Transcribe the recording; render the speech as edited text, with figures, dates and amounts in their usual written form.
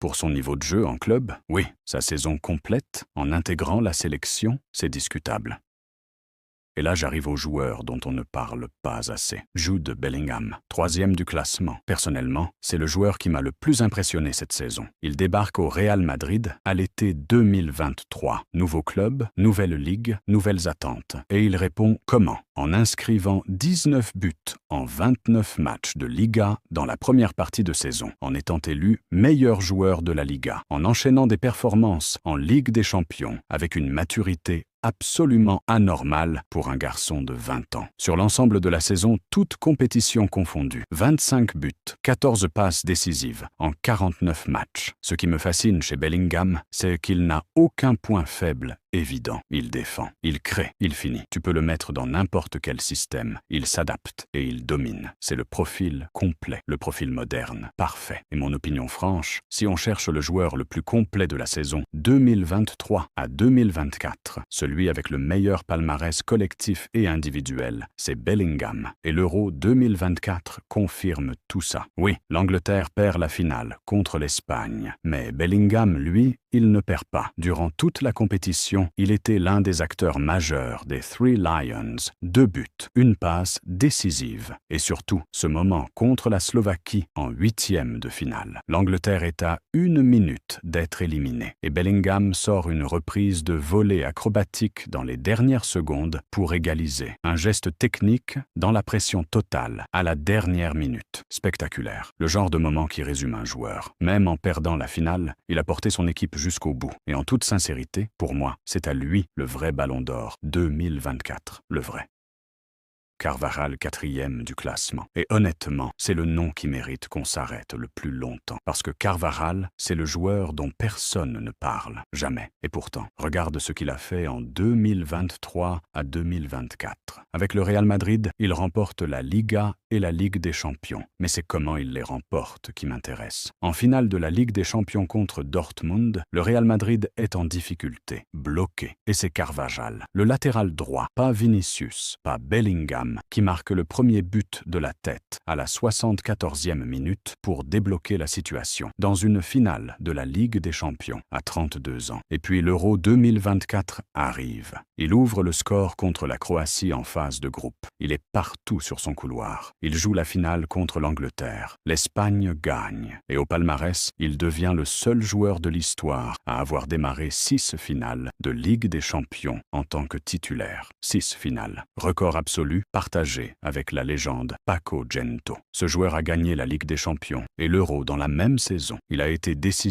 Pour son niveau de jeu en club, oui. Sa saison complète, en intégrant la sélection, c'est discutable. Et là, j'arrive au joueur dont on ne parle pas assez. Jude Bellingham, 3e du classement. Personnellement, c'est le joueur qui m'a le plus impressionné cette saison. Il débarque au Real Madrid à l'été 2023. Nouveau club, nouvelle ligue, nouvelles attentes. Et il répond comment? En inscrivant 19 buts en 29 matchs de Liga dans la première partie de saison, en étant élu meilleur joueur de la Liga, en enchaînant des performances en Ligue des Champions avec une maturité absolument anormal pour un garçon de 20 ans. Sur l'ensemble de la saison, toutes compétitions confondues, 25 buts, 14 passes décisives en 49 matchs. Ce qui me fascine chez Bellingham, c'est qu'il n'a aucun point faible évident. Il défend, il crée, il finit. Tu peux le mettre dans n'importe quel système. Il s'adapte et il domine. C'est le profil complet, le profil moderne, parfait. Et mon opinion franche, si on cherche le joueur le plus complet de la saison 2023 à 2024, celui avec le meilleur palmarès collectif et individuel, c'est Bellingham. Et l'Euro 2024 confirme tout ça. Oui, l'Angleterre perd la finale contre l'Espagne. Mais Bellingham, lui, il ne perd pas. Durant toute la compétition, il était l'un des acteurs majeurs des Three Lions. 2 buts, une passe décisive. Et surtout, ce moment contre la Slovaquie en 8e de finale. L'Angleterre est à 1 minute d'être éliminée. Et Bellingham sort une reprise de volée acrobatique dans les dernières secondes pour égaliser. Un geste technique dans la pression totale à la dernière minute. Spectaculaire. Le genre de moment qui résume un joueur. Même en perdant la finale, il a porté son équipe jusqu'au bout. Et en toute sincérité, pour moi, c'est à lui le vrai Ballon d'Or 2024. Le vrai. Carvajal 4e du classement. Et honnêtement, c'est le nom qui mérite qu'on s'arrête le plus longtemps. Parce que Carvajal, c'est le joueur dont personne ne parle. Jamais. Et pourtant, regarde ce qu'il a fait en 2023 à 2024. Avec le Real Madrid, il remporte la Liga et la Ligue des Champions. Mais c'est comment il les remporte qui m'intéresse. En finale de la Ligue des Champions contre Dortmund, le Real Madrid est en difficulté, bloqué. Et c'est Carvajal, le latéral droit, pas Vinicius, pas Bellingham, qui marque le premier but de la tête à la 74e minute pour débloquer la situation dans une finale de la Ligue des Champions à 32 ans. Et puis l'Euro 2024 arrive. Il ouvre le score contre la Croatie en phase de groupe. Il est partout sur son couloir. Il joue la finale contre l'Angleterre. L'Espagne gagne. Et au palmarès, il devient le seul joueur de l'histoire à avoir démarré 6 finales de Ligue des Champions en tant que titulaire. 6 finales. Record absolu partagé avec la légende Paco Gento. Ce joueur a gagné la Ligue des Champions et l'Euro dans la même saison. Il a été décisif